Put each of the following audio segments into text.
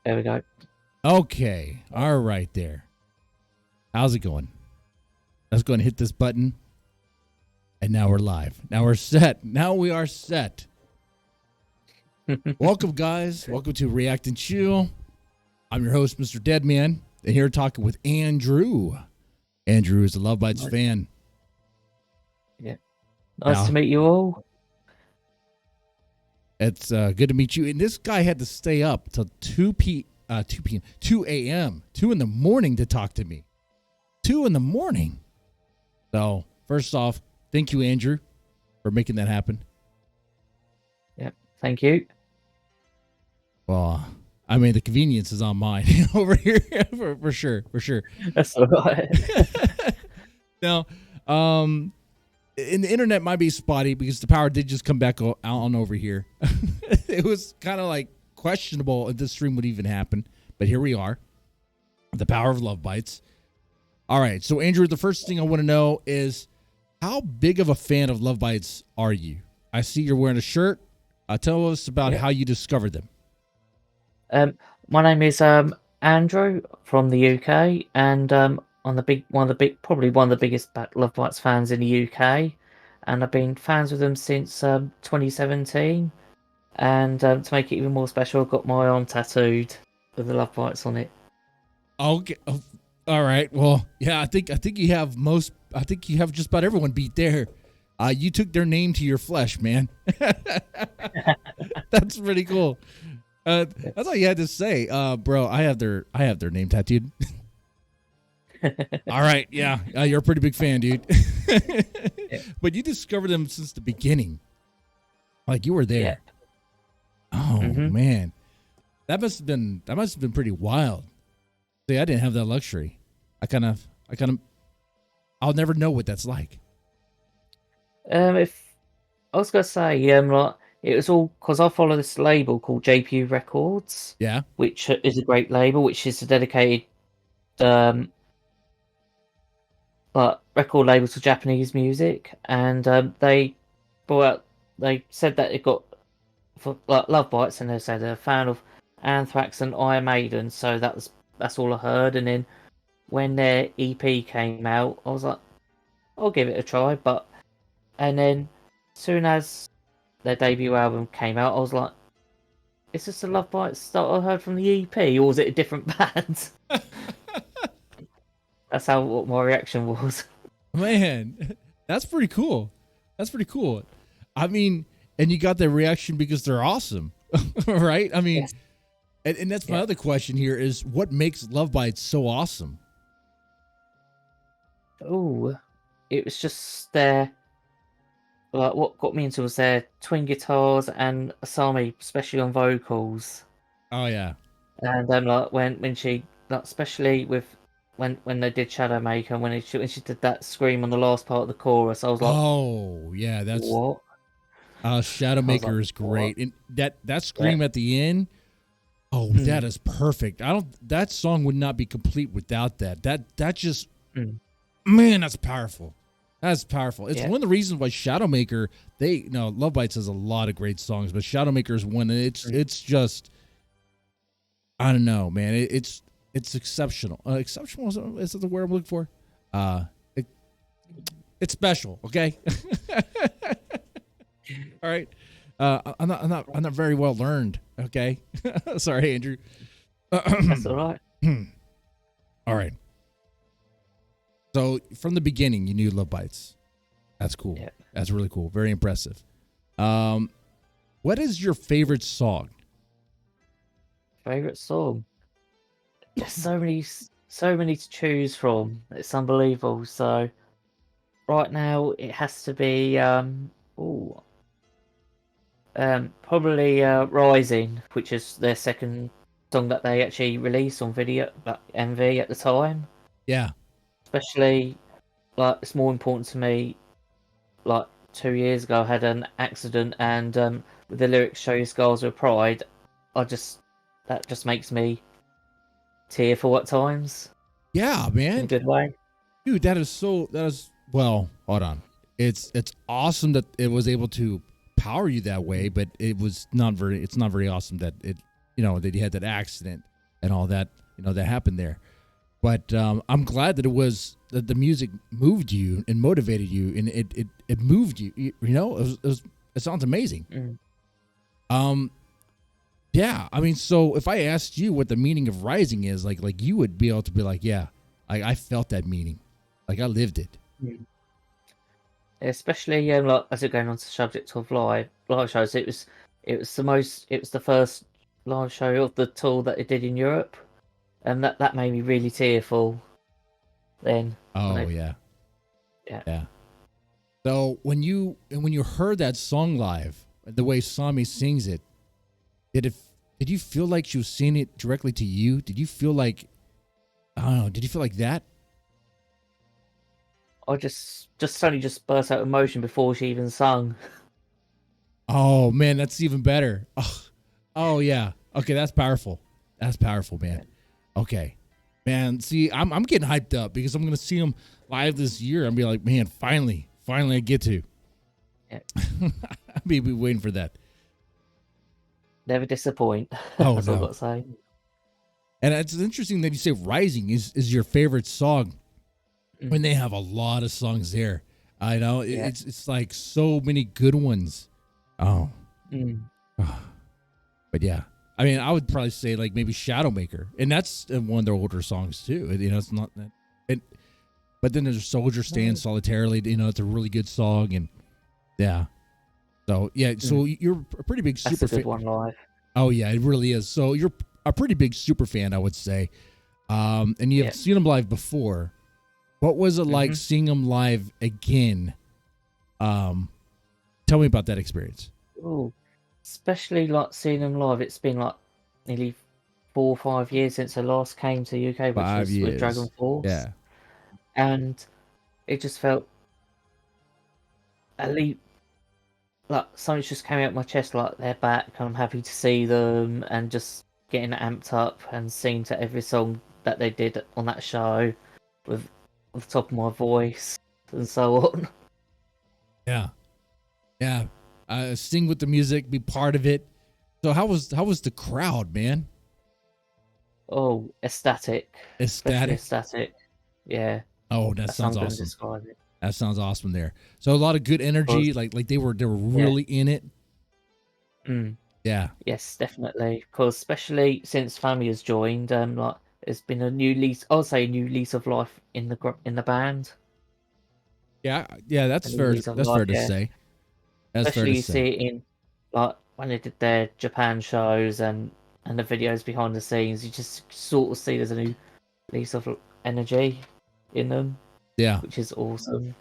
There we go. Okay. All right there. How's it going? Let's go and hit this button. And now we're live. Now we're set. Now we are set. Welcome, guys. Welcome to React and Chill. I'm your host, Mr. Deadman. And here talking with Andrew. Andrew is a LOVEBITES fan. Yeah. Nice to meet you all. It's good to meet you. And this guy had to stay up till 2 a.m., 2 in the morning to talk to me. 2 in the morning. So, first off, thank you, Andrew, for making that happen. Yeah, thank you. Well, I mean, the convenience is on mine over here for sure. That's all right. Now, and the internet might be spotty because the power did just come back on over here. It was kind of like questionable if this stream would even happen, but here we are. The power of LOVEBITES. All right, so Andrew, the first thing I want to know is how big of a fan of LOVEBITES are you? I see you're wearing a shirt. Tell us about how you discovered them. My name is Andrew from the UK, and probably one of the biggest LOVEBITES fans in the UK, and I've been fans with them since 2017. And to make it even more special, I've got my arm tattooed with the LOVEBITES on it. Okay. All right. Well, yeah, I think you have just about everyone beat there. You took their name to your flesh, man. That's pretty cool. That's all you had to say, bro. I have their name tattooed. All right, yeah, you're a pretty big fan, dude. But you discovered them since the beginning, like you were there. Yeah. Oh man, that must have been pretty wild. See, I didn't have that luxury. I'll never know what that's like. If I was gonna say, like, it was all because I follow this label called JPU Records. Yeah. Which is a great label, which is a dedicated record label to Japanese music, and they said that it got for LOVEBITES, and they said they're a fan of Anthrax and Iron Maiden, so that's all I heard. And then when their EP came out, I was like, I'll give it a try. And then soon as their debut album came out, I was like, is this the LOVEBITES that I heard from the EP, or was it a different band? That's what my reaction was. Man, that's pretty cool. I mean, and you got that reaction because they're awesome, right? I mean, yes. and that's my other question here is what makes LOVEBITES so awesome? Oh, it was just their, like, what got me into was their twin guitars and Asami, especially on vocals. Oh yeah. And like when she, like, especially with when they did Shadowmaker, when she did that scream on the last part of the chorus, I was like, oh yeah, that's what? Shadowmaker like, is great, what? And that scream at the end, that is perfect. That song would not be complete without that. That just, man, that's powerful. That's powerful. It's one of the reasons why Shadowmaker, LOVEBITES has a lot of great songs, but Shadowmaker is one. It's just, I don't know, man. It's exceptional. Exceptional is the word I'm looking for. It's special. Okay. All right. I'm not very well learned. Okay. Sorry, Andrew. That's all right. All right. So from the beginning, you knew LOVEBITES. That's cool. Yeah. That's really cool. Very impressive. What is your favorite song? Favorite song? There's so many to choose from. It's unbelievable. So right now it has to be probably Rising, which is their second song that they actually released on video, MV at the time. Yeah. Especially, like, it's more important to me. Like 2 years ago, I had an accident, and with the lyrics "Show your scars with pride," that just makes me tearful at times. Yeah, man. In a good way. Dude, well, hold on. It's awesome that it was able to power you that way, but it's not very awesome that that you had that accident. and all that, that happened there. But I'm glad that that the music moved you and motivated you, and it moved you. It sounds amazing. Yeah. I mean, so if I asked you what the meaning of rising is, like you would be able to be like, yeah, I felt that meaning, like I lived it. Especially like as we're going on to the subject of live shows, it was the first live show of the tour that it did in Europe, and that made me really tearful. Then. Oh yeah. So when you heard that song live, the way Sami sings it, did you feel like she was singing it directly to you? Did you feel like, I don't know, did you feel like that? I just suddenly just burst out of emotion before she even sung. Oh man, that's even better. Oh yeah. Okay, that's powerful. That's powerful, man. Okay. Man, see, I'm getting hyped up because I'm gonna see them live this year. I'm be like, man, finally I get to. Yeah. I'll be waiting for that. Never disappoint. Oh, That's all I've got to say. And it's interesting that you say Rising is your favorite song when they have a lot of songs there. I know it's like so many good ones. Oh. But yeah. I mean, I would probably say like maybe Shadowmaker, and that's one of their older songs too. It's not that. But then there's Soldier Stand Solitarily. It's a really good song, and yeah. So yeah, so you're a pretty big super fan. One live. Oh yeah, it really is. So you're a pretty big super fan, I would say. And you've seen them live before. What was it like seeing them live again? Tell me about that experience. Oh, especially like seeing them live. It's been like nearly 4 or 5 years since I last came to the UK, which 5 was years. with Dragon Force. Yeah. And it just felt like something just came out my chest, like they're back. I'm happy to see them, and just getting amped up and singing to every song that they did on that show with the top of my voice and so on. Yeah. Sing with the music, be part of it. So how was the crowd, man? Oh, ecstatic. Ecstatic. Yeah. Oh, that sounds awesome. That sounds awesome there. So a lot of good energy, like they were really in it. Yeah. Yes, definitely. Because especially since family has joined, like there's been a new lease. I'll say a new lease of life in the band. Yeah, that's fair. That's fair to say. That's especially fair to you say. see it in like when they did their Japan shows and the videos behind the scenes. You just sort of see there's a new lease of energy in them. Yeah, which is awesome.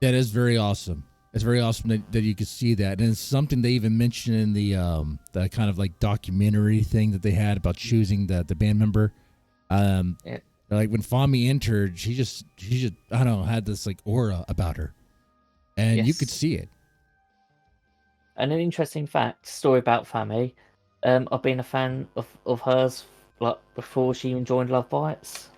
That is very awesome. It's very awesome that you can see that, and it's something they even mentioned in the kind of like documentary thing that they had about choosing the band member. Like when Fami entered, she just I don't know, had this like aura about her, and you could see it. And an interesting story about Fami. I've been a fan of hers like before she even joined Love Bites.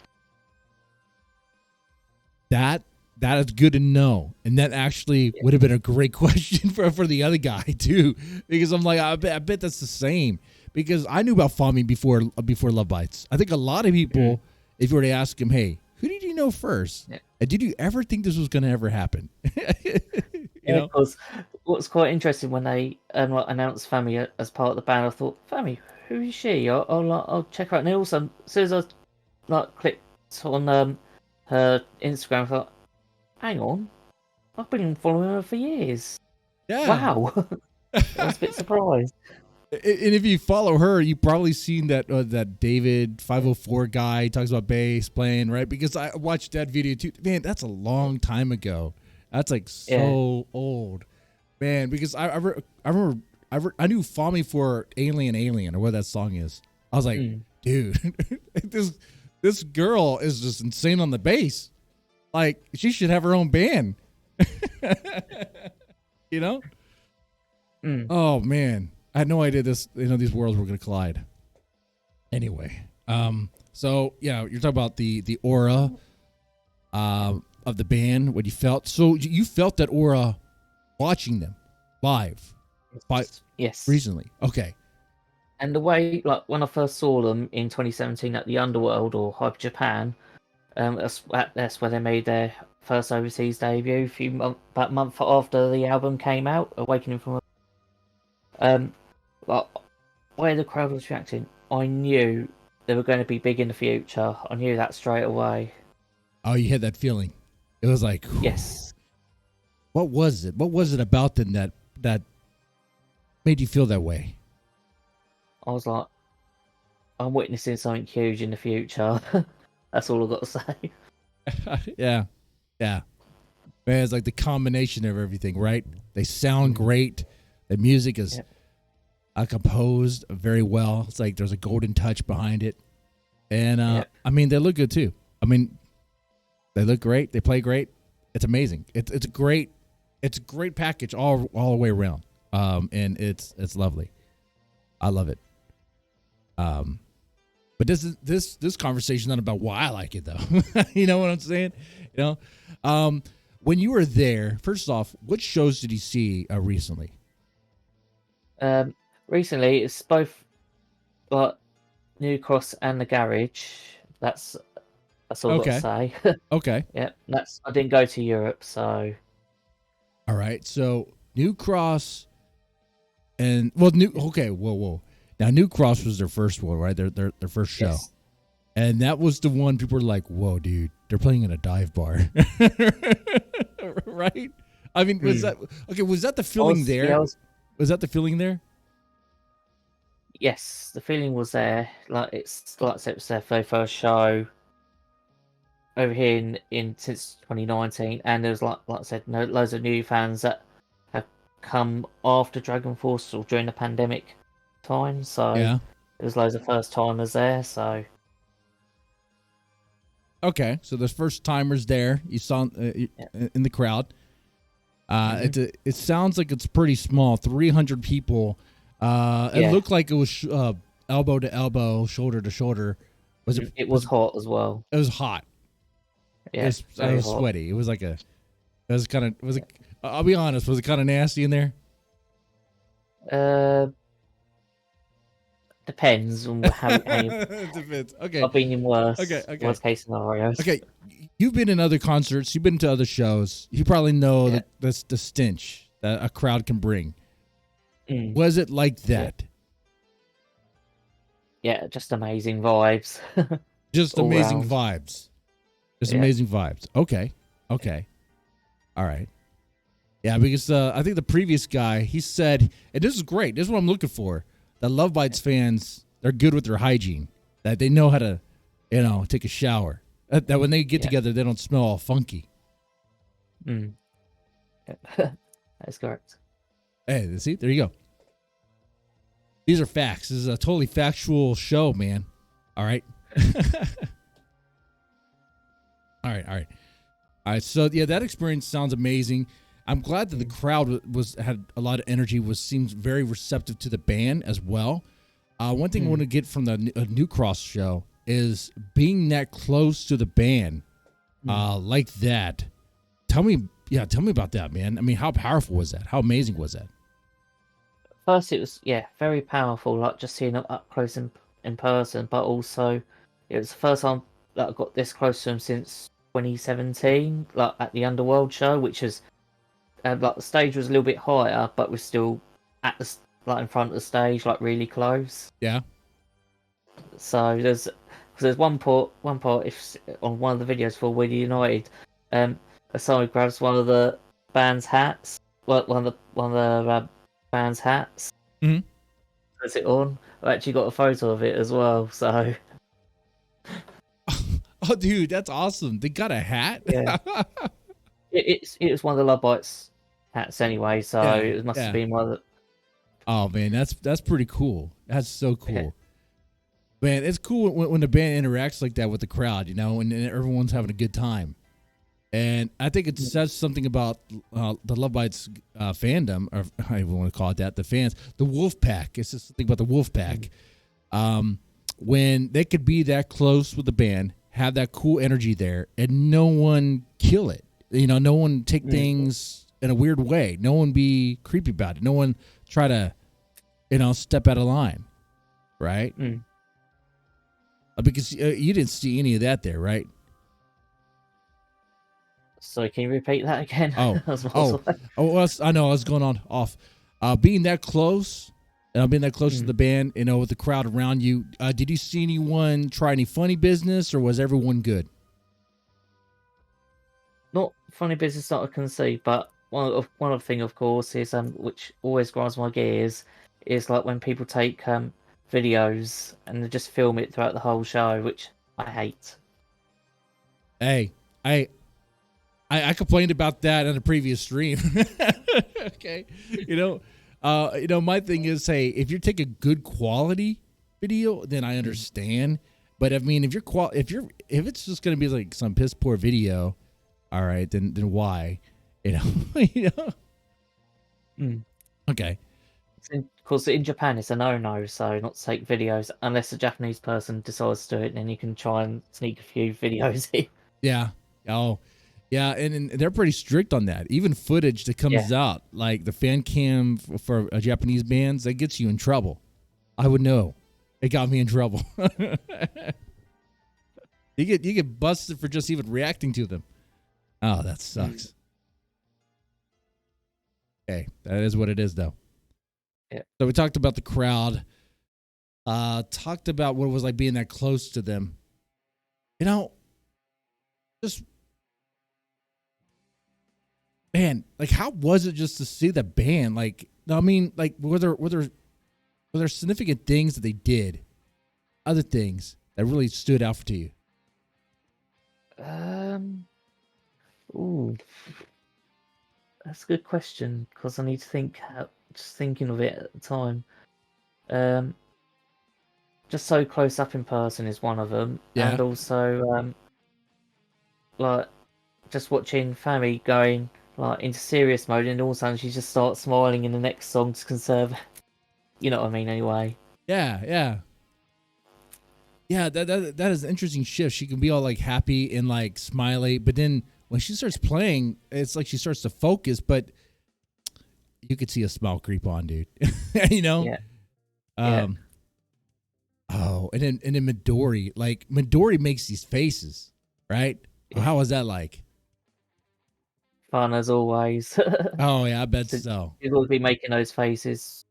That is good to know, and that actually would have been a great question for the other guy too, because I'm like, I bet that's the same, because I knew about Fami before Love Bites. I think a lot of people, if you were to ask him, hey, who did you know first? Yeah. And did you ever think this was going to ever happen? you know, because what's quite interesting when they announced Fami as part of the band, I thought, Fami, who is she? I'll check her out. And then also, as soon as I clicked on her Instagram, I thought, hang on, I've been following her for years. Yeah. Wow. I was a bit surprised. And if you follow her, you've probably seen that David 504 guy talks about bass playing, right? Because I watched that video too. Man, that's a long time ago. That's like so old, man. Because I remember I knew Fami for Alien or what that song is. I was like, dude, this girl is just insane on the bass. Like, she should have her own band. You know? Oh man, I had no idea these worlds were going to collide. Anyway, so yeah, you're talking about the aura of the band, what you felt. So you felt that aura watching them live, yes, recently. Okay, And the way, like, when I first saw them in 2017 at the Underworld or Hyper Japan, that's where they made their first overseas debut. About a month after the album came out, Awakening from. Like, where the crowd was reacting, I knew they were going to be big in the future. I knew that straight away. Oh, you had that feeling. It was like, whew. Yes. What was it? What was it about them that made you feel that way? I was like, I'm witnessing something huge in the future. That's all I've got to say. Yeah. Man, it's like the combination of everything, right? They sound great. The music is composed very well. It's like there's a golden touch behind it. And, I mean, they look good, too. I mean, they look great. They play great. It's amazing. It's a great package all the way around. And it's lovely. I love it. But this conversation is not about why I like it, though. You know what I'm saying? You know, when you were there, first off, what shows did you see recently? Recently, it's both New Cross and the Garage. That's all I've got to say. Okay. Yeah, I didn't go to Europe, so. All right, so New Cross and whoa. Now New Cross was their first one, right? Their first show. Yes. And that was the one people were like, "Whoa, dude, they're playing in a dive bar." Right? I mean, was that the feeling there? Yeah, was that the feeling there? Yes, the feeling was there. Like it's their very first show over here in since 2019, and there was like I said, loads of new fans that have come after Dragon Force or during the pandemic time. So yeah, there's loads of first timers there. So okay, so there's first timers there. You saw in the crowd. It sounds like it's pretty small. 300 people. It looked like it was elbow to elbow, shoulder to shoulder. It was hot as well. It was hot. Yeah, it was sweaty. It was like I'll be honest. Was it kind of nasty in there? Depends on how Depends. Okay. I've been in worse. Okay. Worst case scenarios. Okay. You've been in other concerts. You've been to other shows. You probably know that that's the stench that a crowd can bring. Was it like that? Yeah, just amazing vibes. Just amazing vibes. Just amazing vibes. Okay. All right. Yeah, because I think the previous guy, he said, and this is great. This is what I'm looking for. The LOVEBITES fans, they're good with their hygiene. That they know how to, take a shower. That when they get together, they don't smell all funky. That's correct. Hey, see, there you go. These are facts. This is a totally factual show, man. All right. All right. So yeah, that experience sounds amazing. I'm glad that the crowd had a lot of energy. Seems very receptive to the band as well. One thing I want to get from the New Cross show is being that close to the band, like that. Tell me about that, man. I mean, how powerful was that? How amazing was that? First, it was very powerful, like just seeing them up close in person. But also, it was the first time that I got this close to them since 2017, like at the Underworld show, which was like the stage was a little bit higher, but we're still at the in front of the stage, like really close. Yeah. So there's one part if on one of the videos for We're United, someone grabs one of the band's hats, one of the band's hats, puts it on. I actually got a photo of it as well. So. Oh, dude, that's awesome! They got a hat. Yeah. it was one of the LOVEBITES hats anyway, so it must have been one of the. Oh man, that's pretty cool. That's so cool. Yeah. Man, it's cool when the band interacts like that with the crowd, and everyone's having a good time. And I think it says something about the LOVEBITES fandom, or I even want to call it that, the fans, the wolf pack. It's just something about the wolf pack. When they could be that close with the band, have that cool energy there, and no one kill it. No one take things in a weird way. No one be creepy about it. No one try to, step out of line. right? Because you didn't see any of that there, right? So can you repeat that again? Oh, I know I was going on off. Being that close, being that close to the band, with the crowd around you, did you see anyone try any funny business, or was everyone good? Not funny business that I can see, but one thing, of course, is which always grinds my gears, is like when people take videos and they just film it throughout the whole show, which I hate. Hey, I complained about that in a previous stream. Okay, my thing is, hey, if you're taking good quality video, then I understand. But I mean, if it's just gonna be like some piss poor video, all right, then why? Okay. Of course, in Japan, it's a no-no, so not to take videos unless a Japanese person decides to do it, and then you can try and sneak a few videos in. Yeah. Oh, yeah, and they're pretty strict on that. Even footage that comes out, like the fan cam for Japanese bands, that gets you in trouble. I would know. It got me in trouble. You get busted for just even reacting to them. Oh, that sucks. Okay, that is what it is, though. Yeah. So we talked about the crowd. Talked about what it was like being that close to them. Just, man, like, how was it just to see the band? Like, I mean, like, were there significant things that they did, other things that really stood out to you? Ooh, that's a good question, because I need to think. Just thinking of it at the time. Just so close up in person is one of them, and also like just watching Family going like into serious mode, and all of a sudden she just starts smiling in the next song to conserve. You know what I mean, anyway. Yeah. That is an interesting shift. She can be all like happy and like smiley, but then when she starts playing, it's like she starts to focus, but you could see a smile creep on, dude. Yeah. Oh, and then Midori makes these faces, right? Yeah. How was that like? Fun as always. Oh yeah, I bet so. She'll always be making those faces.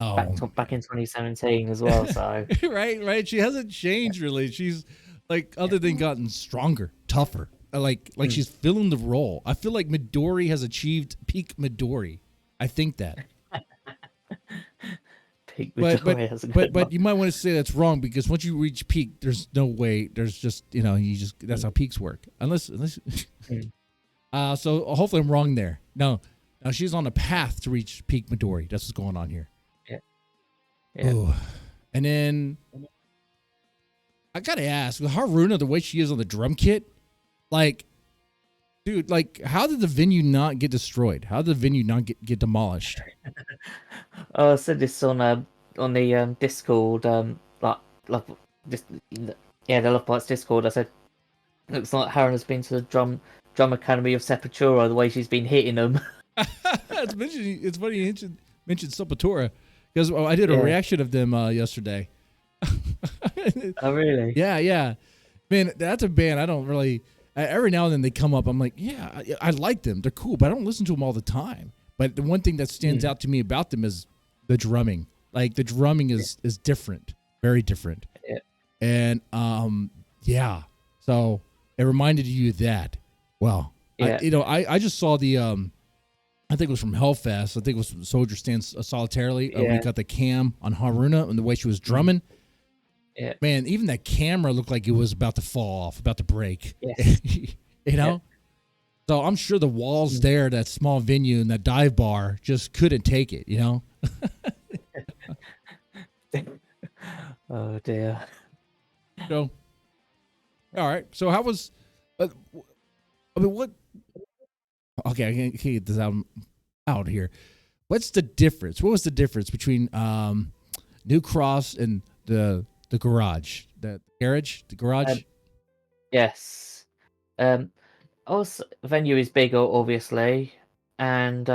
Oh, back in 2017 as well. So right. She hasn't changed really. She's like, other than gotten stronger, tougher. Like she's filling the role. I feel like Midori has achieved peak Midori. I think that. Peak Midori has a good but you might want to say that's wrong, because once you reach peak, there's no way. There's just that's how peaks work. Unless. So hopefully I'm wrong there. No, she's on a path to reach peak Midori. That's what's going on here. Yeah. Ooh. And then I gotta ask, with Haruna, the way she is on the drum kit, like, dude, like, how did the venue not get destroyed? How did the venue not get demolished? I said this on the Discord, the Love Bites Discord. I said, looks like Haruna's been to the drum academy of Sepultura, the way she's been hitting them. It's funny you mentioned Sepultura, because I did a reaction of them yesterday. Oh, really? Yeah. Man, that's a band I don't really. Every now and then they come up. I'm like, yeah, I like them. They're cool, but I don't listen to them all the time. But the one thing that stands out to me about them is the drumming. Like, the drumming is different, very different. Yeah. And so it reminded you of that. Well, yeah. I just saw the I think it was from Hellfest. I think it was Soldier Stands Solitarily. We got the cam on Haruna and the way she was drumming. Yeah. Man, even that camera looked like it was about to fall off, about to break. Yes. Yeah. So I'm sure the walls there, that small venue and that dive bar, just couldn't take it, Oh, dear. So, all right. So how was, what? Okay, I can't get this out here. What's the difference? What was the difference between New Cross and the garage? The garage? Yes. Also, venue is bigger, obviously, and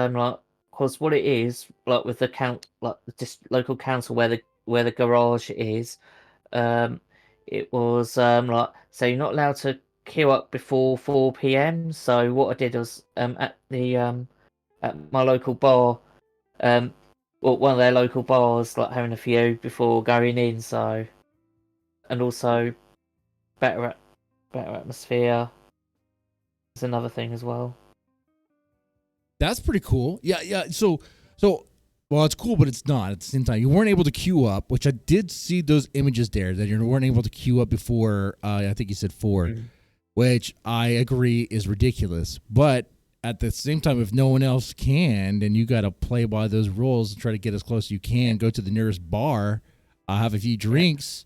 because what it is, like with the just local council where the garage is, it was like, so you're not allowed to queue up before 4 p.m. So what I did was at my local bar, well, one of their local bars, like having a few before going in. So, and also better better atmosphere is another thing as well. That's pretty cool. Yeah, yeah. So, well, it's cool, but it's not at the same time. You weren't able to queue up, which I did see those images there that you weren't able to queue up before. I think you said 4, which I agree is ridiculous. But at the same time, if no one else can, then you got to play by those rules and try to get as close as you can. Go to the nearest bar, have a few drinks.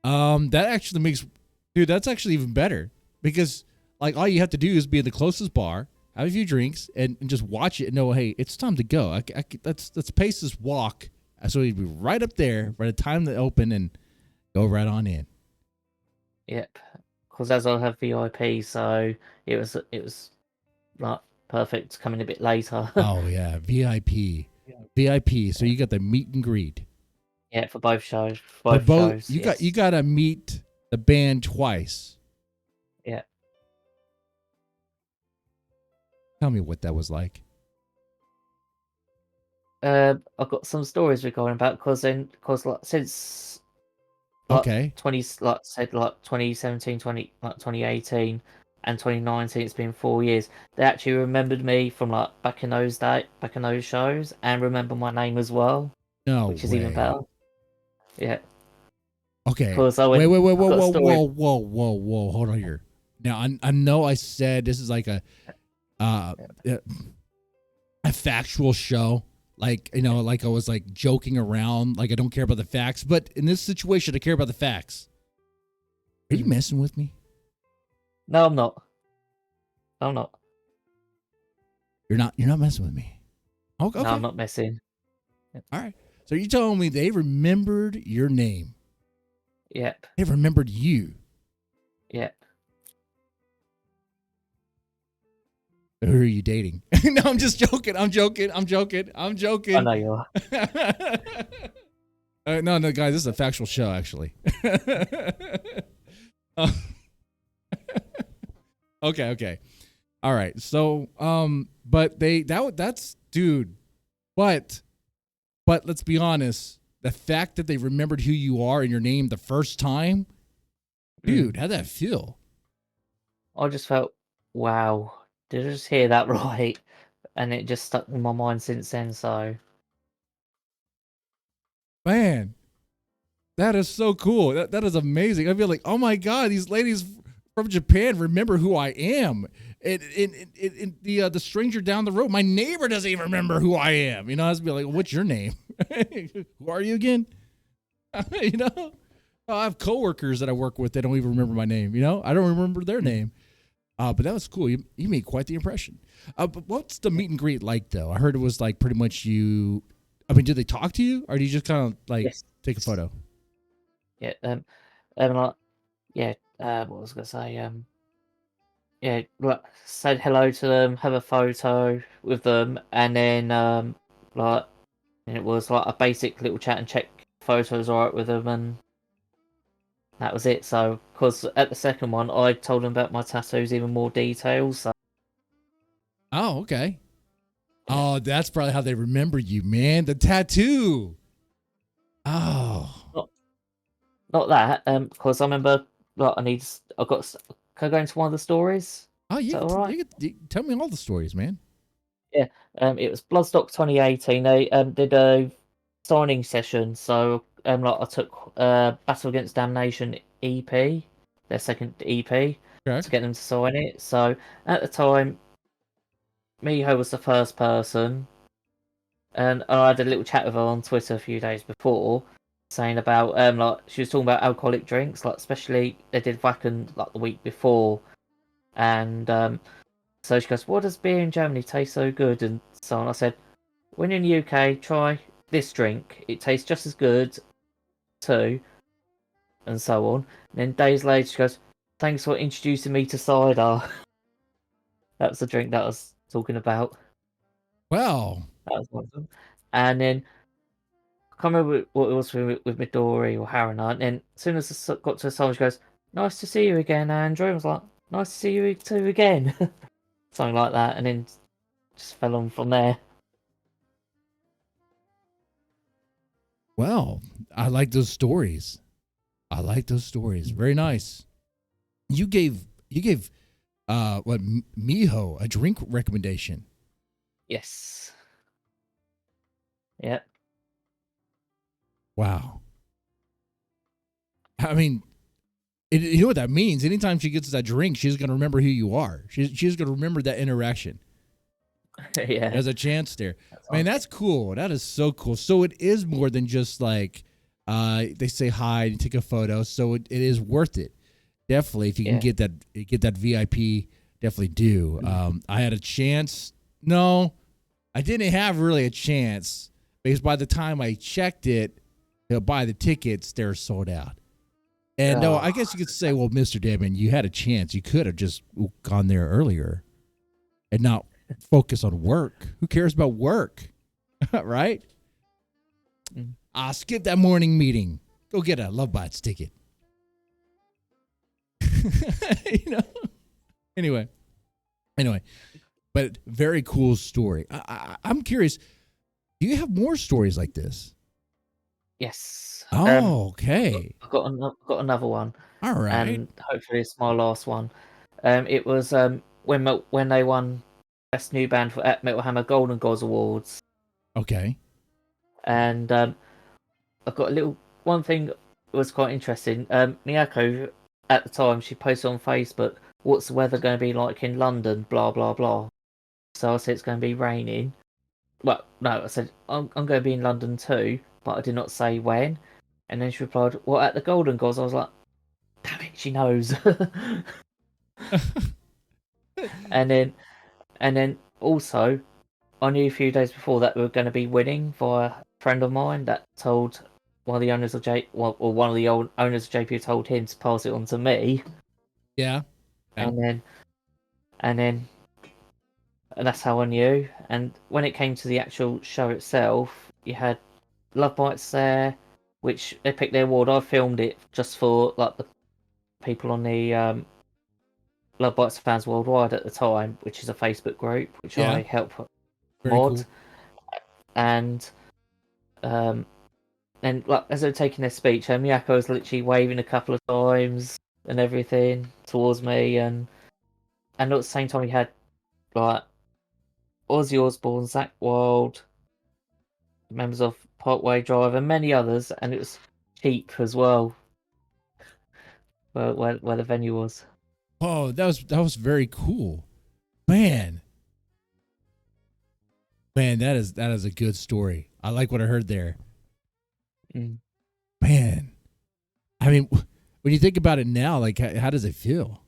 That actually makes, dude, that's actually even better because like all you have to do is be in the closest bar, have a few drinks, and just watch it and know, hey, it's time to go. Let's pace this walk. So we'd be right up there by the time to open and go right on in. Yep, because as I have VIP, so it was like perfect coming a bit later. Oh yeah, VIP. So you got the meet and greet. Yeah, for both shows. For both shows. You got to meet the band twice. Yeah. Tell me what that was like. I've got some stories regarding about because like since okay 2017, 2018 and 2019, it's been 4 years. They actually remembered me from like back in those shows and remember my name as well. No which is way. even better. Yeah. Okay. Wait, whoa. Hold on here. Now I know I said this is like a factual show. Like, you know, like I was like joking around, like I don't care about the facts, but in this situation I care about the facts. Are you messing with me? No, I'm not. I'm not. You're not messing with me. Okay. No, I'm not messing. All right. So you telling me they remembered your name? Yep. They remembered you? Yep. Who are you dating? No, I'm just joking. I'm joking. I know you are. No, guys, this is a factual show, actually. Okay. All right. So, but that's dude. But let's be honest. The fact that they remembered who you are and your name the first time, dude, how'd that feel? I just felt, wow, did I just hear that right? And it just stuck in my mind since then. So, man, that is so cool. That is amazing. I feel like, oh my god, these ladies from Japan remember who I am. The stranger down the road, my neighbor doesn't even remember who I am. You know, I was be like, what's your name? Who are you again? You know, I have coworkers that I work with that don't even remember my name. You know, I don't remember their name. But that was cool. You made quite the impression. But what's the meet and greet like, though? I heard it was like pretty much you. I mean, did they talk to you, or do you just kind of like take a photo? Yeah. What was I gonna say? Yeah, like, said hello to them, have a photo with them, and then and it was like a basic little chat and check photos alright with them, and that was it. So, because at the second one, I told them about my tattoos, even more details. So. Oh, okay. Yeah. Oh, that's probably how they remember you, man. The tattoo. Oh. Not that. Because I remember, like, can I go into one of the stories? Oh, yeah. You tell me all the stories, man. Yeah. It was Bloodstock 2018. They did a signing session. So I took Battle Against Damnation EP, their second EP, to get them to sign it. So at the time, Miho was the first person, and I had a little chat with her on Twitter a few days before, saying about she was talking about alcoholic drinks, like especially they did Wacken like the week before, and so she goes, "What does beer in Germany taste so good?" and so on. I said, "When you're in the UK, try this drink. It tastes just as good too," and so on. And then days later, she goes, "Thanks for introducing me to cider." That was the drink that I was talking about. Well, That was awesome. And then I can't remember what it was with Midori or Haruna. And then as soon as I got to the song, she goes, "Nice to see you again, Andrew." I was like, "Nice to see you too again," something like that. And then just fell on from there. well, I like those stories. I like those stories. Very nice. You gave what Miho a drink recommendation. Yes. Yep. Wow. I mean, you know what that means? Anytime she gets that drink, she's going to remember who you are. She's going to remember that interaction. Yeah. There's a chance there. That's Man, awesome. that's cool. That is so cool. So it is more than just like they say hi and take a photo. So it is worth it. Definitely, if you can Yeah. get that VIP, definitely do. I had a chance. No, I didn't have really a chance because by the time I checked it to buy the tickets, they're sold out. And no, Oh, I guess you could say, well, Mr. Damon, you had a chance. You could have just gone there earlier and not focus on work. Who cares about work? Right? mm. Skip that morning meeting. Go get a Love Bites ticket. you know. Anyway, but very cool story. I'm curious. Do you have more stories like this? Yes. Oh, okay. Got another one, All right. and hopefully it's my last one. It was when they won best new band for at Metal Hammer Golden Gods Awards, Okay. and I've got a little one thing that was quite interesting. Miyako at the time she posted on Facebook, "What's the weather going to be like in London?" Blah blah blah. So I said it's going to be raining. Well, no, I said I'm going to be in London too, but I did not say when. And then she replied, "Well, at the Golden Gods." I was like, "Damn it, she knows." and then and then also I knew a few days before that we were going to be winning via a friend of mine that told one of the owners of or one of the old owners of JP told him to pass it on to me, Yeah. Yeah. and then and then and that's how I knew. And when it came to the actual show itself, you had Love Bites there, which they picked their award. I filmed it just for like the people on the Love Bites fans worldwide at the time, which is a Facebook group which Yeah. I help Very mod. cool. And um, and like as they were taking their speech, Miyako was literally waving a couple of times and everything towards me, and at the same time, you had like Ozzy Osbourne, Zach Wild, members of Parkway Drive, and many others, and it was cheap as well, where the venue was. Oh, that was very cool. Man. Man, that is a good story. I like what I heard there. Mm. Man. I mean, when you think about it now, like how does it feel?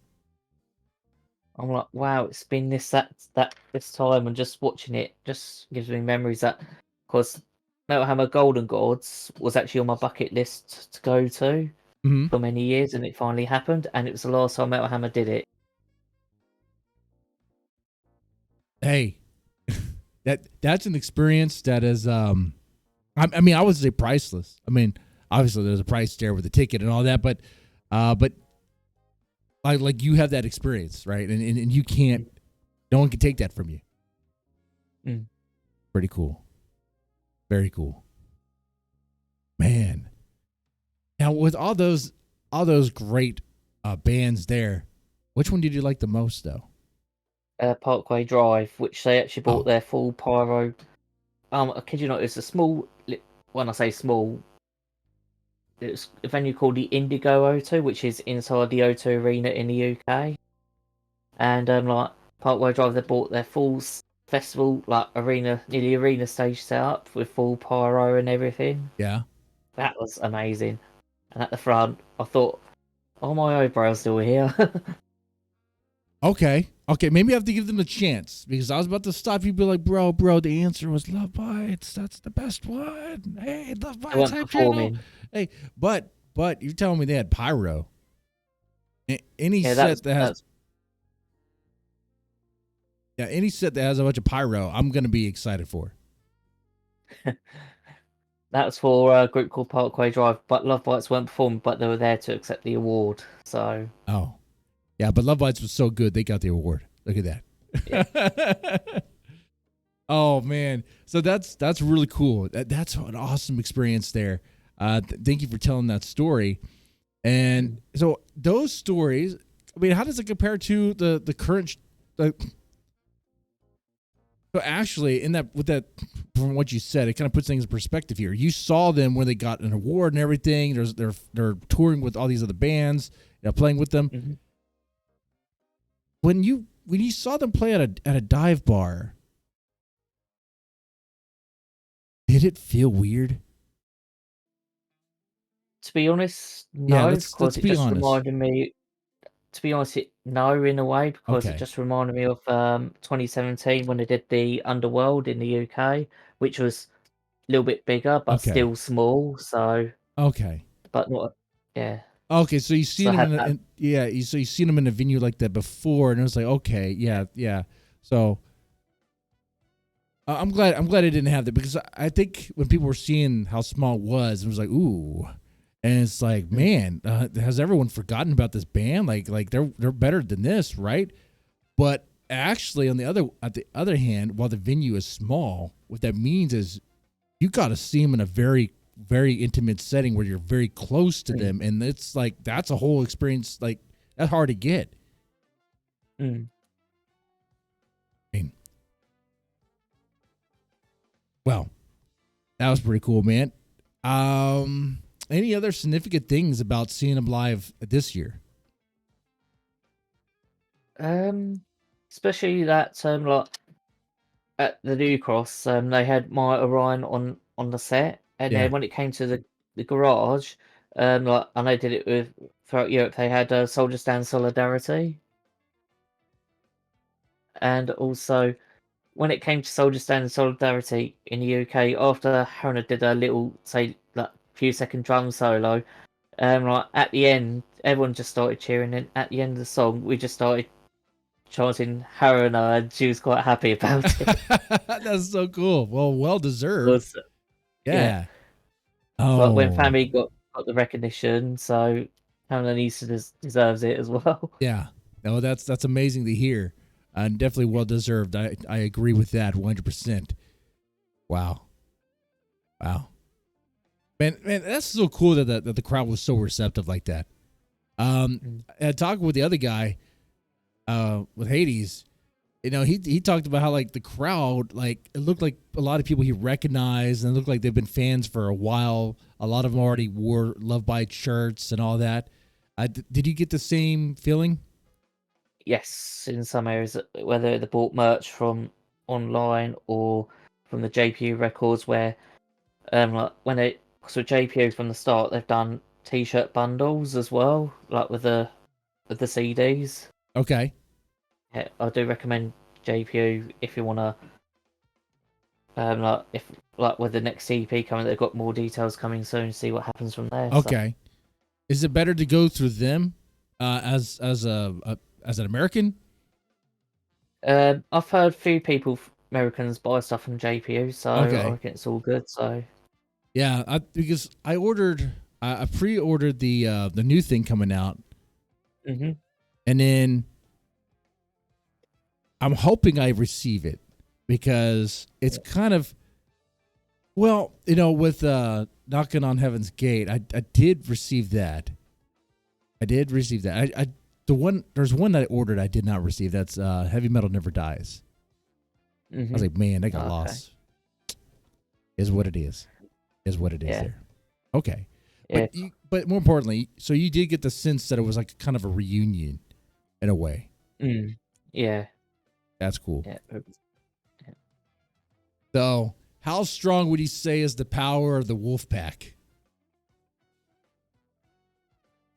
I'm like, wow, it's been this time, and just watching it just gives me memories that, because Metal Hammer Golden Gods was actually on my bucket list to go to Mm-hmm. for many years, and it finally happened, and it was the last time Metal Hammer did it. Hey, that's an experience that is I mean, I would say priceless. I mean, obviously there's a price there with the ticket and all that, but like you have that experience, right? And you can't, no one can take that from you. Mm. Pretty cool. Very cool. Man. Now with all those great bands there, which one did you like the most though? Parkway Drive, which they actually bought Oh, their full pyro. I kid you not, it's a small. When I say small, it's a venue called the Indigo O2, which is inside the O2 Arena in the UK. And like Parkway Drive, they bought their full festival like arena, nearly arena stage set up with full pyro and everything. yeah. That was amazing. And at the front, I thought, "Oh, my eyebrow's still here." Okay. Okay, maybe I have to give them a chance because I was about to stop you and be like, bro, the answer was Love Bites. That's the best one. Hey, Love They Bites weren't hype channel. performing. Hey, but you're telling me they had pyro. Any Yeah, set that has Yeah, any set that has a bunch of pyro, I'm gonna be excited for. That's for a group called Parkway Drive, but Love Bites weren't performed, but they were there to accept the award. So, Oh, yeah, but Love Bites was so good they got the award. Look at yeah. that. Oh man, so that's really cool. That's an awesome experience there. Thank you for telling that story. And so those stories, I mean, how does it compare to the current? So actually, in that with that, from what you said, it kind of puts things in perspective here. You saw them when they got an award and everything. They're touring with all these other bands, playing with them. Mm-hmm. When you saw them play at a dive bar, did it feel weird? To be honest, Yeah, no, because it be just honest. reminded me. To be honest, no, in a way, because it Okay. just reminded me of 2017 when they did the Underworld in the UK, which was a little bit bigger but Okay. still small. So, Okay. but not, yeah. Okay, so you've So seen I them had that. so you've seen them in a venue like that before, and it was like, okay, yeah, yeah. So I'm glad I didn't have that, because I think when people were seeing how small it was like, ooh, and it's like, Mm, man, has everyone forgotten about this band? Like they're better than this, right? But actually, on the other hand, while the venue is small, what that means is you got to see them in a very, very intimate setting where you're very close to mm, them, and it's like that's a whole experience. Like that's hard to get. mm. I mean, well, that was pretty cool, man. Any other significant things about seeing them live this year? Um, Especially that like at the New Cross, they had my Orion on the set, and Yeah. then when it came to the garage, like and they did it with throughout Europe, they had Soldier Stand Solidarity, and also when it came to Soldier Stand Solidarity in the UK, after Haruna did a little say like few second drum solo, like at the end, everyone just started cheering, and at the end of the song, we just started chanting Haruna, and she was quite happy about it. That's so cool. Well deserved. Was yeah. Yeah. But when Oh, family got the recognition, so Hannah needs to deserves it as well. yeah. No, that's amazing to hear, and definitely well deserved. I agree with that 100%. Wow. Wow. Man, that's so cool that the crowd was so receptive like that. Mm. And talking with the other guy, with Hades, he talked about how like the crowd, like it looked like a lot of people he recognized, and it looked like they've been fans for a while. A lot of them already wore Love Bite shirts and all that. Did you get the same feeling? Yes, in some areas, whether they bought merch from online or from the JPU records, where like when they so JPU from the start, they've done T-shirt bundles as well, like with the CDs. Okay. Yeah, I do recommend JPU if you wanna like if like with the next CP coming, they've got more details coming soon. See what happens from there. So. Okay. Is it better to go through them as as an American? I've heard few people, Americans, buy stuff from JPU, so I Okay. reckon it's all good. So, Yeah, because I pre-ordered the new thing coming out, hmm and then I'm hoping I receive it, because it's kind of, well, with Knocking on Heaven's Gate, I did receive that. I did receive that. There's one that I ordered I did not receive. That's Heavy Metal Never Dies. I was like, man, that got Okay, lost. Is what it is. Is what it is yeah, there. Okay. yeah, But more importantly, so you did get the sense that it was like kind of a reunion in a way. mm, yeah, That's cool. yeah. So, how strong would you say is the power of the wolf pack?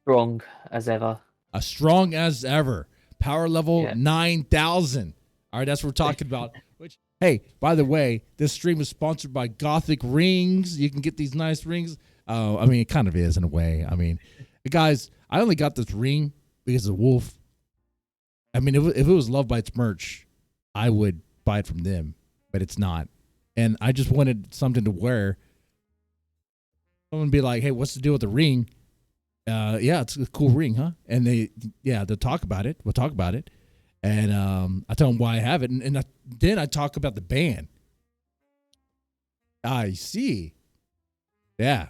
Strong as ever. As strong as ever. Power level Yeah. 9,000. All right, that's what we're talking about. Which, hey, by the way, this stream is sponsored by Gothic Rings. You can get these nice rings. I mean, it kind of is in a way. I mean, guys, I only got this ring because of Wolf. I mean, if it was Love Bites merch, I would buy it from them, but it's not. And I just wanted something to wear. Someone would be like, "Hey, what's the deal with the ring?" Yeah, it's a cool ring, huh? And they'll talk about it. We'll talk about it, and I tell them why I have it, and then I talk about the band. I see. Yeah.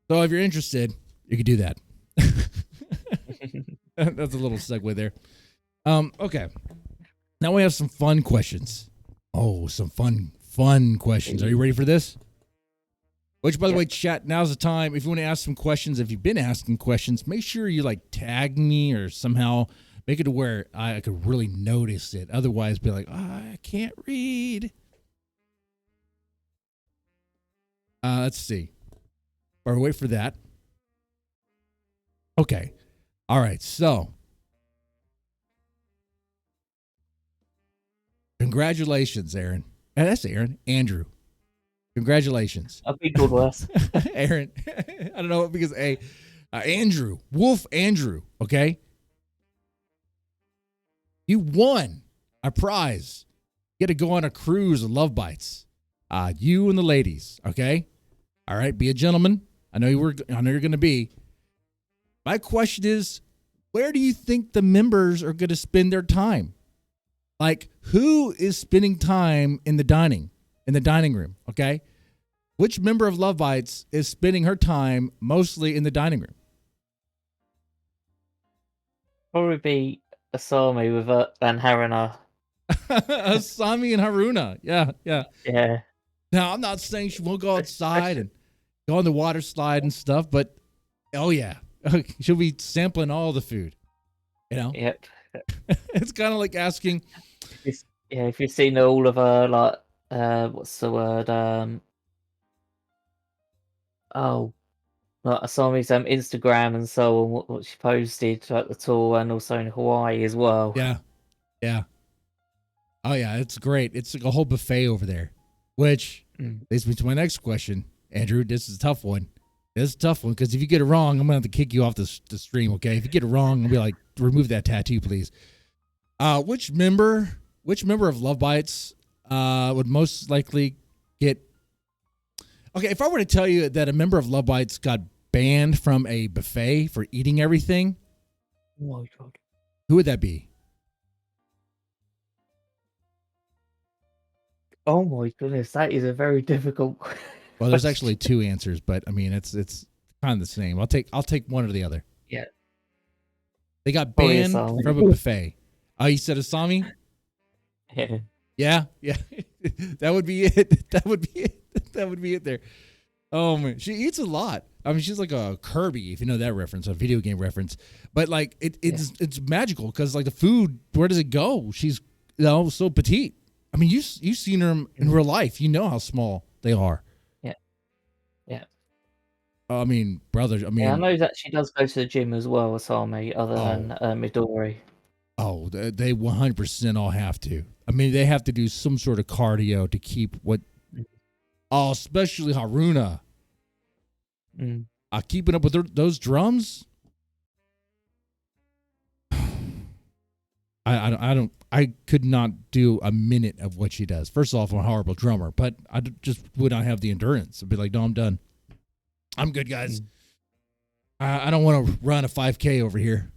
So if you're interested, you could do that. That's a little segue there. Okay. Now we have some fun questions. Oh, some fun questions. Are you ready for this? Which, by the way, chat, now's the time. If you want to ask some questions, if you've been asking questions, make sure you like tag me or somehow make it to where I could really notice it. Otherwise, be like, I can't read. Let's see. Or wait for that. Okay. All right. So, congratulations, Aaron. That's Aaron. Andrew. Congratulations. I've been called worse. Aaron. I don't know because Andrew. Wolf Andrew. Okay. You won a prize. You get to go on a cruise of Love Bites. You and the ladies. Okay. All right. Be a gentleman. I know you're going to be. My question is, where do you think the members are going to spend their time? Like, who is spending time in the dining room? Okay. Which member of Love Bites is spending her time mostly in the dining room? Probably be Asami with and Haruna. Asami and Haruna. Yeah. Yeah. Now, I'm not saying she won't go outside and go on the water slide and stuff, but oh yeah, she'll be sampling all the food. You know. Yep. It's kind of like asking. If you've seen all of her, like, what's the word? Like Asami's Instagram and so on, what she posted at the tour and also in Hawaii as well. Yeah. Oh yeah, it's great. It's like a whole buffet over there, which leads me to my next question, Andrew. This is a tough one. This is a tough one because if you get it wrong, I'm gonna have to kick you off the stream. Okay, if you get it wrong, I'll be like, remove that tattoo, please. Which member of Love Bites would most likely get? Okay, if I were to tell you that a member of Love Bites got banned from a buffet for eating everything, oh my God, who would that be? Oh my goodness, that is a very difficult question. Well, there's actually two answers, but I mean it's kind of the same. I'll take one or the other. Yeah. They got banned from a buffet. Oh, you said Asami? Yeah. Yeah. That would be it. That would be it there. Oh man, she eats a lot. I mean, she's like a Kirby, if you know that reference, a video game reference. But like it's magical because like the food, where does it go? She's so petite. I mean, you've seen her in real life. You know how small they are. Yeah. I mean, brother. I mean, I know that she does go to the gym as well, Asami, other than Midori. Oh, they 100% all have to. I mean, they have to do some sort of cardio to keep what. Oh, especially Haruna. Keeping up with those drums. I could not do a minute of what she does. First off, I'm a horrible drummer, but I just would not have the endurance. I'd be like, no, I'm done. I'm good, guys. I don't want to run a 5K over here.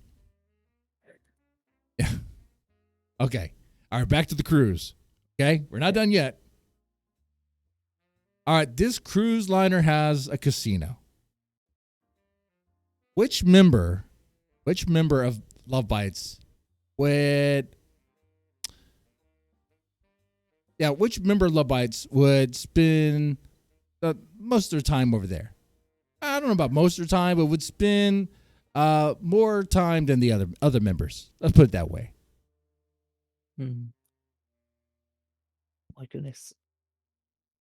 Yeah. Okay. All right, back to the cruise. Okay, we're not done yet. All right, this cruise liner has a casino. Which member of Love Bites would which member of Love Bites would spend most of their time over there? I don't know about most of their time, but would spend more time than the other members. Let's put it that way. My goodness.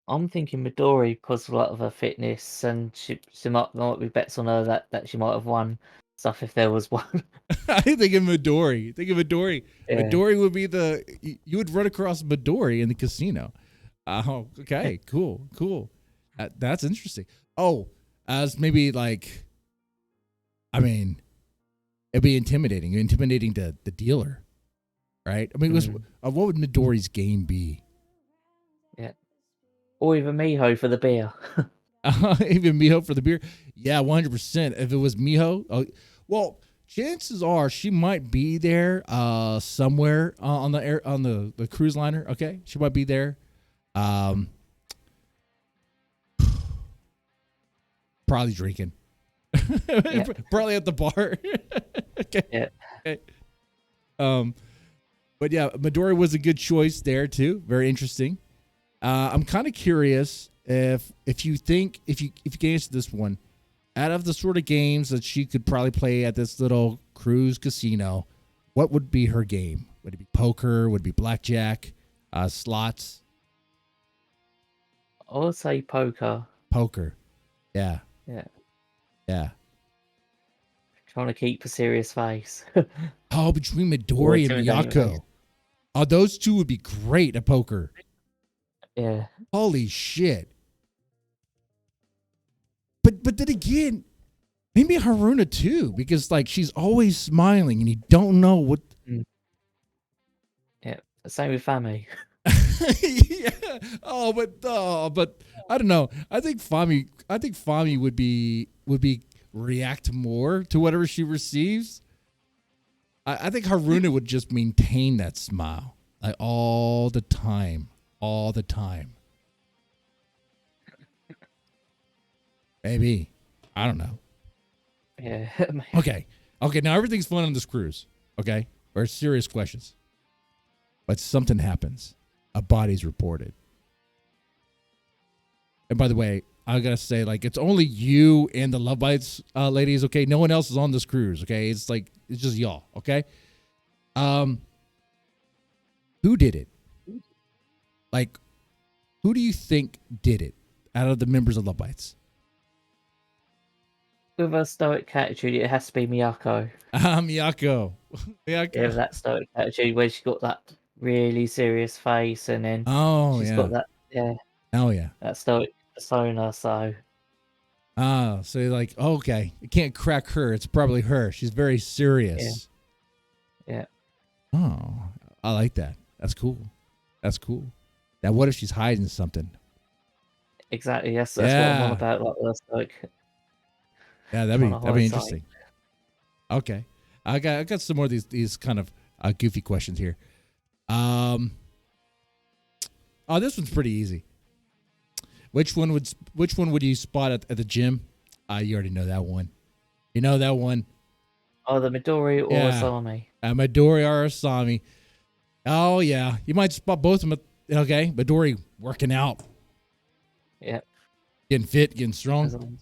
I'm thinking Midori because of a lot of her fitness, and she might be bets on her that she might have won stuff if there was one. I think of Midori. Yeah. Midori would be you would run across Midori in the casino. Oh, okay, cool. That's interesting. Oh, as maybe like, I mean, it'd be intimidating to the dealer. right? I mean, it was what would Midori's game be? Yeah. Or even Miho for the beer. Even Miho for the beer? Yeah, 100%. If it was Miho, well, chances are she might be there somewhere on the cruise liner. Okay, she might be there. Probably drinking. Yeah. Probably at the bar. Okay. Yeah. Okay. But yeah, Midori was a good choice there too. Very interesting. I'm kind of curious if you can answer this one, out of the sort of games that she could probably play at this little cruise casino, what would be her game? Would it be poker? Would it be blackjack? Slots? I would say poker. Poker. Yeah. Yeah. Yeah. Trying to keep a serious face. Oh, between Midori and Miyako. Oh, those two would be great at poker. Yeah. Holy shit. But then again, maybe Haruna too, because like she's always smiling and you don't know what. Yeah. Same with Fami. Yeah. But I don't know. I think Fami would be react more to whatever she receives. I think Haruna would just maintain that smile like all the time. Maybe. I don't know. Yeah. Okay. Now everything's fun on this cruise. Okay. Or serious questions. But something happens. A body's reported. And by the way, I gotta say, like, it's only you and the Love Bites ladies, okay? No one else is on this cruise, okay? It's just y'all, okay? Who did it? Like, who do you think did it out of the members of Love Bites? With a stoic attitude, it has to be Miyako. Miyako. Yeah, that stoic attitude where she got that really serious face, and then she's got that, that stoic persona. So, so you're like, okay, you can't crack her. It's probably her. She's very serious. Yeah. Oh, I like that. That's cool. Now, what if she's hiding something? Exactly. Yes, that's what I'm on about. Like the stoic. Yeah, that'd be interesting. Okay, I got some more of these kind of goofy questions here. Oh, this one's pretty easy. Which one would you spot at the gym? You already know that one. You know that one. Oh, the Midori or Asami. Midori or Asami. Oh yeah, you might spot both of them. Okay, Midori working out. Yeah. Getting fit, getting strong.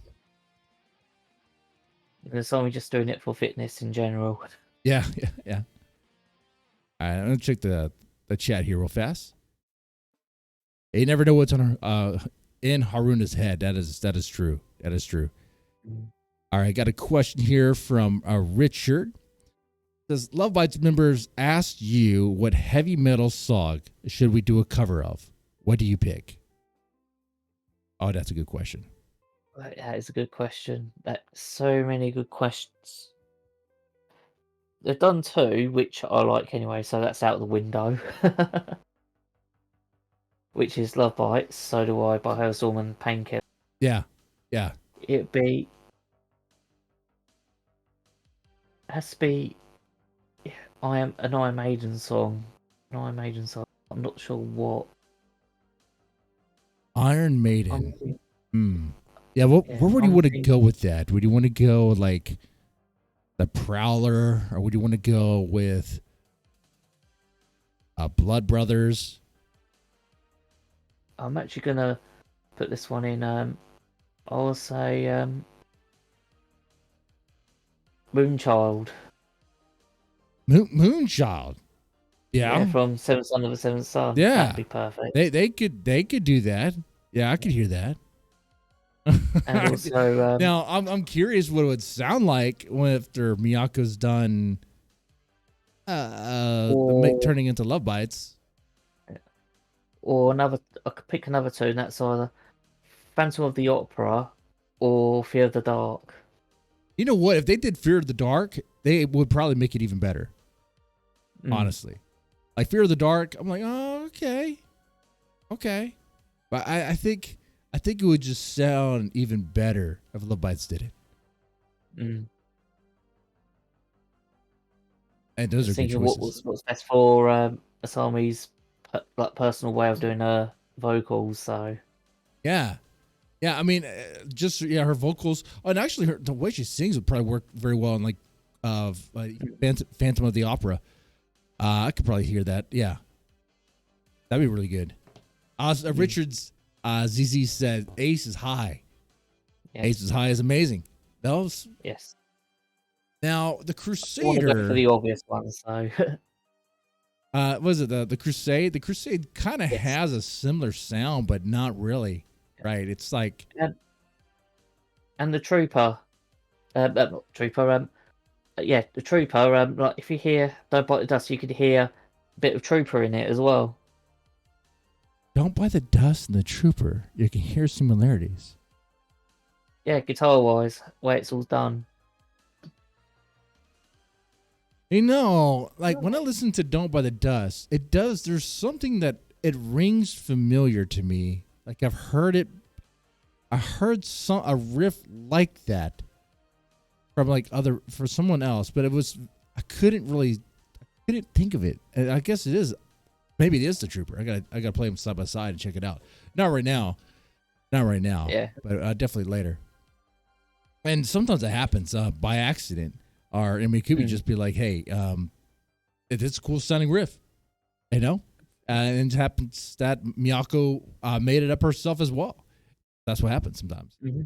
Asami just doing it for fitness in general. Yeah. All right, I'm gonna check the chat here real fast. You never know what's on her in Haruna's head. That is true. All right, got a question here from Richard. Does Love Bites members asked you what heavy metal song should we do a cover of? What do you pick? Oh, that's a good question. That is a good question. So many good questions. They've done two, which I like anyway, so that's out the window. Which is Love Bites, So Do I by Hailstorm and Painkiller. Yeah. It'd be... has to be... I Am an Iron Maiden song. I'm not sure what. Iron Maiden. Yeah, where would you want to go with that? Would you want to go like the Prowler, or would you want to go with Blood Brothers? I'm actually gonna put this one in. I'll say Moonchild. Moonchild. Yeah, from Seventh Son of the Seventh Son. Yeah, that'd be perfect. They could do that. Yeah, I could hear that. And also, now I'm curious what it would sound like after Miyako's done turning into Love Bites. Or I could pick another two, and that's either Phantom of the Opera or Fear of the Dark. You know what? If they did Fear of the Dark, they would probably make it even better. Honestly. Like Fear of the Dark, I'm like, oh, okay. But I think it would just sound even better if Love Bites did it. And those are good Thinking choices. what's best for Asami's personal way of doing her vocals. So Yeah. I mean, her vocals. Oh, and actually, the way she sings would probably work very well in like Phantom of the Opera. I could probably hear that. Yeah, that'd be really good. Richards ZZ said Ace is High. Yes. Ace is High is amazing. Those. Yes. Now the Crusader. I go for the obvious one. So. Was it the Crusade? The Crusade kind of has a similar sound, but not really. Right? It's like. And the Trooper, not Trooper. Yeah, the Trooper. Like if you hear "Don't Bite the Dust," you could hear a bit of Trooper in it as well. Don't Bite the Dust and the Trooper. You can hear similarities. Yeah, guitar-wise, way it's all done. You know, like when I listen to "Don't Bite the Dust," it does. There's something that it rings familiar to me. Like I've heard it. I heard a riff like that from for someone else, but I couldn't think of it. And I guess it is. Maybe it is the Trooper. I gotta play them side by side and check it out. Not right now. Yeah. But definitely later. And sometimes it happens by accident. It could be just be like, hey, it's a cool sounding riff, you know? And it happens that Miyako made it up herself as well. That's what happens sometimes. Mm-hmm.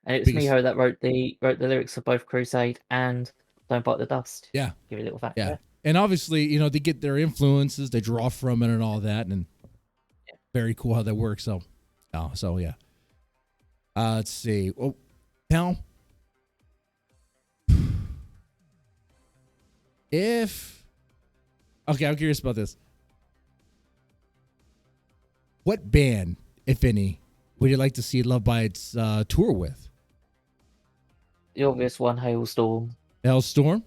And it was Miho that wrote the lyrics of both Crusade and Don't Bite the Dust. Yeah. Give you a little fact. Yeah. And obviously, they get their influences, they draw from it and all that, and very cool how that works. So yeah. Let's see. Oh, now, I'm curious about this. What band, if any, would you like to see Love Bites tour with? The obvious one, Hailstorm. Hailstorm?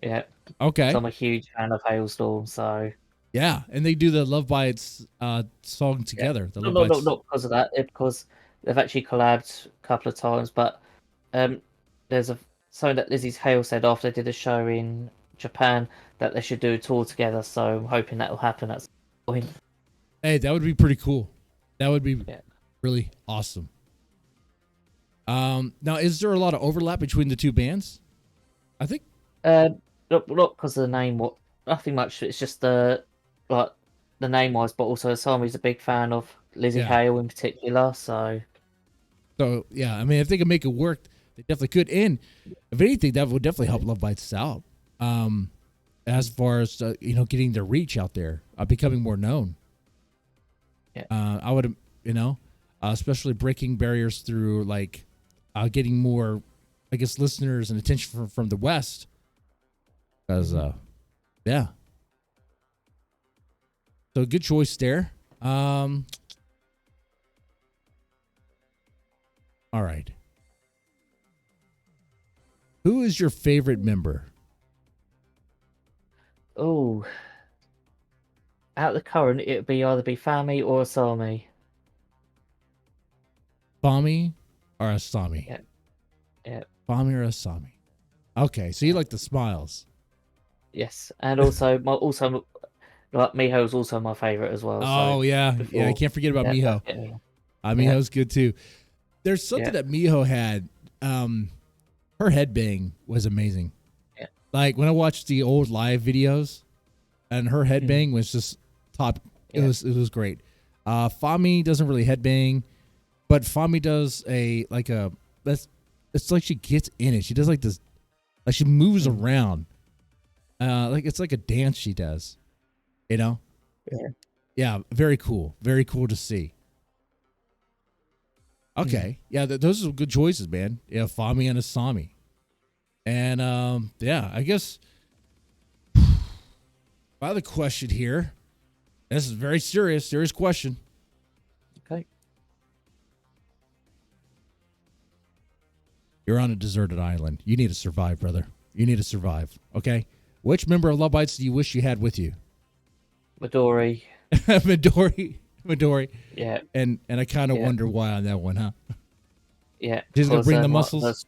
Yeah. Okay. So I'm a huge fan of Hailstorm, so. Yeah, and they do the Love Bites song together. Yeah. Not because of that, because they've actually collabed a couple of times, but there's something that Lizzie's Hale said after they did a show in Japan that they should do a tour together, so I'm hoping that will happen at some point. Hey, that would be pretty cool. That would be really awesome. Now, is there a lot of overlap between the two bands? I think. Not because of the name. Nothing much. It's just the name wise, but also Asami's a big fan of Lizzie Hale in particular. So yeah, I mean, if they can make it work, they definitely could. And if anything, that would definitely help Love Bites out. As far as getting their reach out there, becoming more known. Yeah. I would, especially breaking barriers through like getting more, I guess, listeners and attention from the West. Because, yeah. So good choice there. All right. Who is your favorite member? Oh, out of the current, it would either be Fami or Asami. Fami or Asami? Yeah. Fami or Asami? Okay, so you like the smiles. Yes, and also like Miho is also my favorite as well. Oh so yeah, I can't forget about Miho. Miho's good too. There's something that Miho had. Her headbang was amazing. Yeah. Like when I watched the old live videos, and her headbang was just top. It was great. Fami doesn't really headbang, but Fami does it's like she gets in it. She does like this, like she moves around. Like it's like a dance she does, Yeah. Yeah, very cool. Very cool to see. Okay. Yeah, those are good choices, man. Yeah, Fami and Asami. And I guess my other question here. This is very serious question. Okay. You're on a deserted island. You need to survive, brother. You need to survive. Okay. Which member of Love Bites do you wish you had with you? Midori. Midori. Yeah, And I kind of yeah, wonder why on that one, huh? yeah. She's gonna Because bring the like muscles.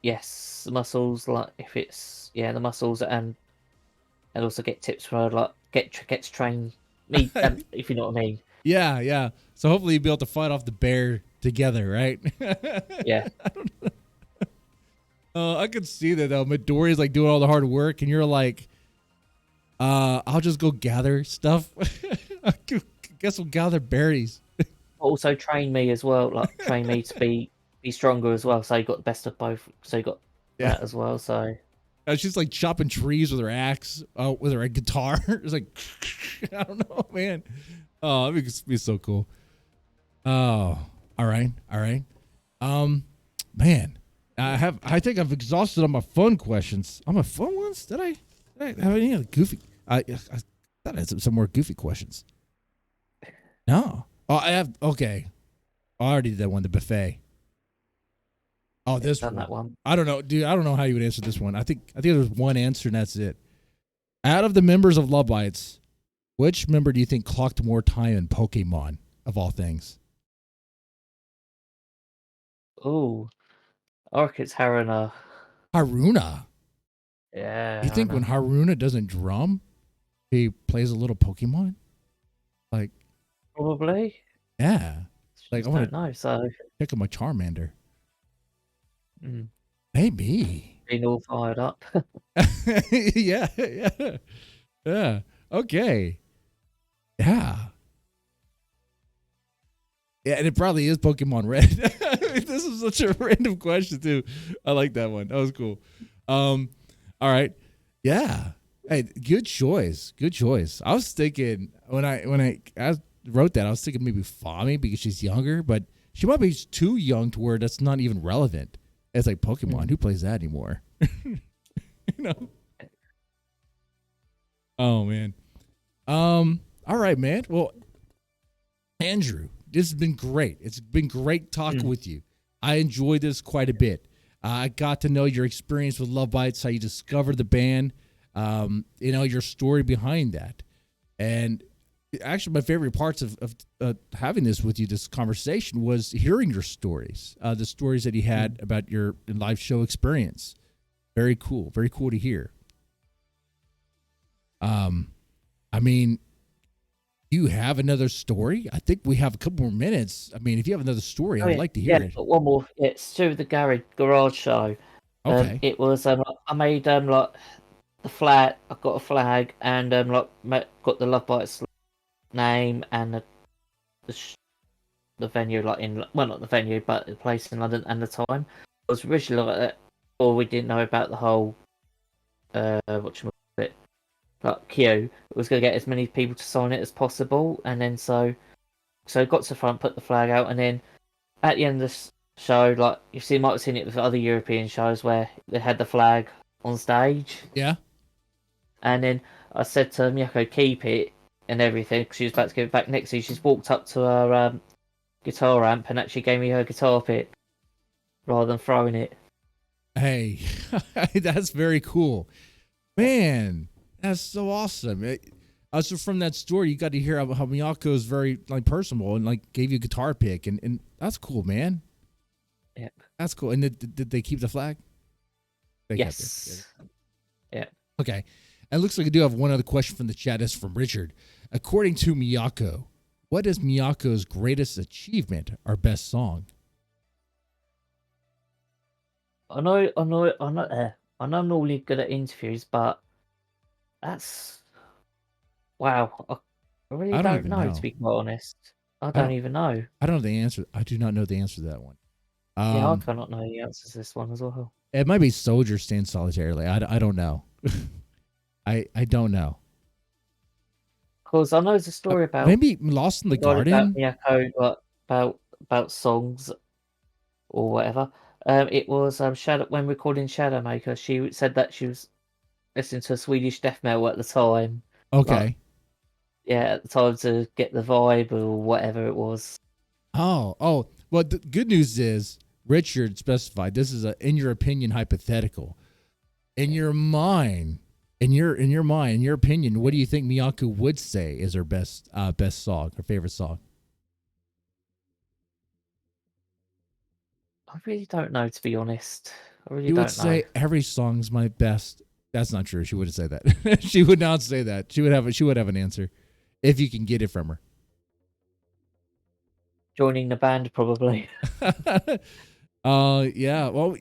yes, the muscles. Like if it's the muscles, and also get tips for her, like gets trained. Me, if you know what I mean. Yeah, yeah. So hopefully you'll be able to fight off the bear together, right? Yeah, I could see that though. Midori's like doing all the hard work, and you're like, I'll just go gather stuff. I guess we'll gather berries. also train me as well. Like train me to be stronger as well. So you got the best of both. So you got Yeah. that as well. So She's like chopping trees with her axe, with her guitar. It's like, I don't know, man. Oh, it'd be so cool. Oh, all right, all right. Man, I think I've exhausted all my fun questions. All my fun ones? Did I have any other goofy? I thought I had some more goofy questions. No. Oh, I have. Okay, I already did that one. The buffet. Oh, this done one. that one. I don't know, dude. I don't know how you would answer this one. I think there's one answer and that's it. Out of the members of Love Bites, which member do you think clocked more time in Pokemon of all things? Oh, I reckon it's Haruna. Haruna. Yeah, You think when Haruna. Haruna doesn't drum, he plays a little Pokemon? Like, Probably. yeah. Like I Just want don't to know. So check on my Charmander. mm, Maybe. being all fired up. Yeah, yeah, yeah. Okay. Yeah. Yeah, and it probably is Pokemon Red. This is such a random question too. I like that one. That was cool. All right. Yeah. Hey, good choice. Good choice. I was thinking when I wrote that, I was thinking maybe Fami because she's younger, but she might be too young to where that's not even relevant. It's like Pokemon. Who plays that anymore? You know. Oh man. All right, man. Well, Andrew, this has been great. It's been great talking with you. I enjoyed this quite a bit. I got to know your experience with Love Bites, how you discovered the band, your story behind that. And actually, my favorite parts of having this with you, this conversation, was hearing your stories, the stories that you had about your live show experience. Very cool. Very cool to hear. I mean, you have another story? I think we have a couple more minutes. I mean, if you have another story, I would like to hear it. But one more. It's to the garage show. Okay. It was I made like the flag. I got a flag and got the Love Bites name and the venue, like not the venue, but the place in London and the time. It was originally like that, or we didn't know about the whole it, like queue. It was going to get as many people to sign it as possible, and then so got to the front, put the flag out, and then at the end of the show, like might have seen it with other European shows where they had the flag on stage. Yeah. And then I said to Miyako, keep it and everything, because she was about to give it back next to you. She's walked up to her guitar amp and actually gave me her guitar pick rather than throwing it. Hey, that's very cool. Man, that's so awesome. Also from that story, you got to hear how Miyako is very personable and gave you a guitar pick, and that's cool, man. Yep. That's cool. And did they keep the flag? They yes. Yeah. Okay. And it looks like I do have one other question from the chat. It's from Richard. According to Miyako, what is Miyako's greatest achievement or best song? I know I'm normally good at interviews, but that's wow. I really don't know, to be quite honest. I don't even know. I don't know the answer. I do not know the answer to that one. Yeah, I cannot know the answers to this one as well. It might be Soldier Stand Solitarily. I don't know. I don't know. Because I know there's a story about maybe Lost in the Garden. About Miyako, about songs or whatever. It was Shadow when recording Shadowmaker. She said that she was listening to Swedish death metal at the time. Okay. At the time to get the vibe or whatever it was. Oh. Well, the good news is Richard specified this is a, in your opinion, hypothetical. In your mind, In your mind, in your opinion, what do you think Miyako would say is her best song, her favorite song? I really don't know, to be honest. I really She would don't know. say every song's my best. That's not true. She wouldn't say that. She would not say that. She would have an answer if you can get it from her. Joining the band, probably. Yeah. Well,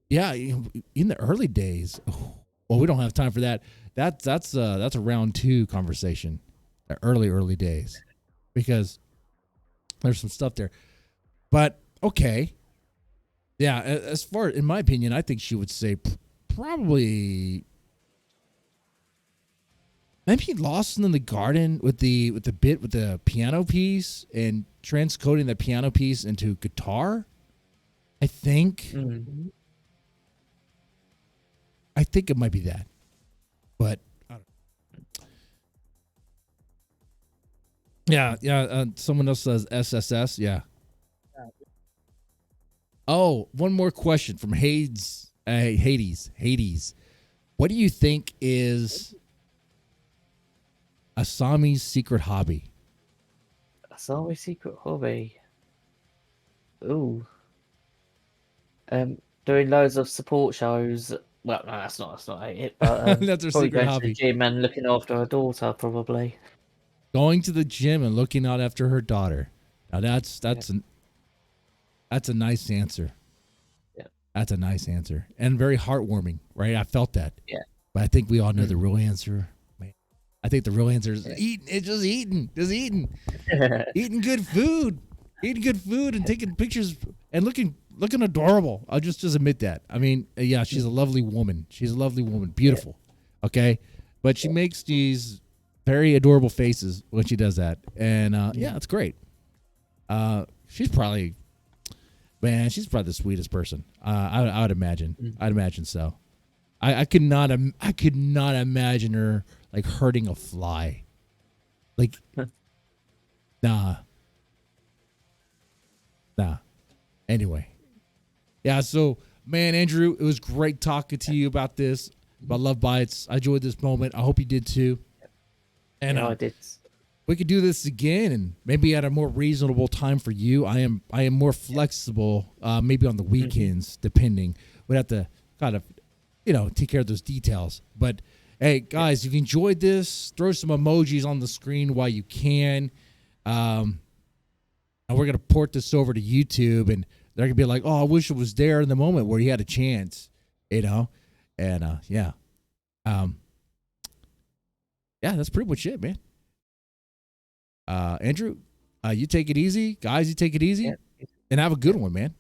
yeah. In the early days. Well, we don't have time for that. That's a round 2 conversation. The early days, because there's some stuff there. But okay. Yeah. As far, in my opinion, I think she would say probably maybe Lost in the Garden with the bit with the piano piece and transcoding the piano piece into guitar. I think it might be that, but I don't know. Yeah. Someone else says SSS. Yeah. Oh, one more question from Hades. Hades. What do you think is Asami's secret hobby? Asami's secret hobby. Ooh. Doing loads of support shows. Well, no, that's not it. But That's her probably secret going to the hobby. gym and looking after her daughter, probably. Going to the gym and looking out after her daughter. Now that's a nice answer. Yeah. That's a nice answer and very heartwarming, right? I felt that. Yeah. But I think we all know the real answer. Man, I think the real answer is eating. It's just eating, eating good food, and taking pictures and looking adorable. I'll just admit that. I mean, yeah, she's a lovely woman. Beautiful. Okay. But she makes these very adorable faces when she does that. And yeah, it's great. She's probably the sweetest person. I would imagine. I'd imagine so. I could not imagine her like hurting a fly. Like, nah. Anyway. Yeah, so man, Andrew, it was great talking to you about this, about Love Bites. I enjoyed this moment. I hope you did too. And I did. we could do this again, and maybe at a more reasonable time for you. I am more flexible, maybe on the weekends, depending. We'd have to kind of, take care of those details. But hey, guys, if you enjoyed this, throw some emojis on the screen while you can. And we're gonna port this over to YouTube, and they're gonna be like, "Oh, I wish it was there in the moment where he had a chance," And yeah, that's pretty much it, man. Andrew, you take it easy, guys. You take it easy, and have a good one, man.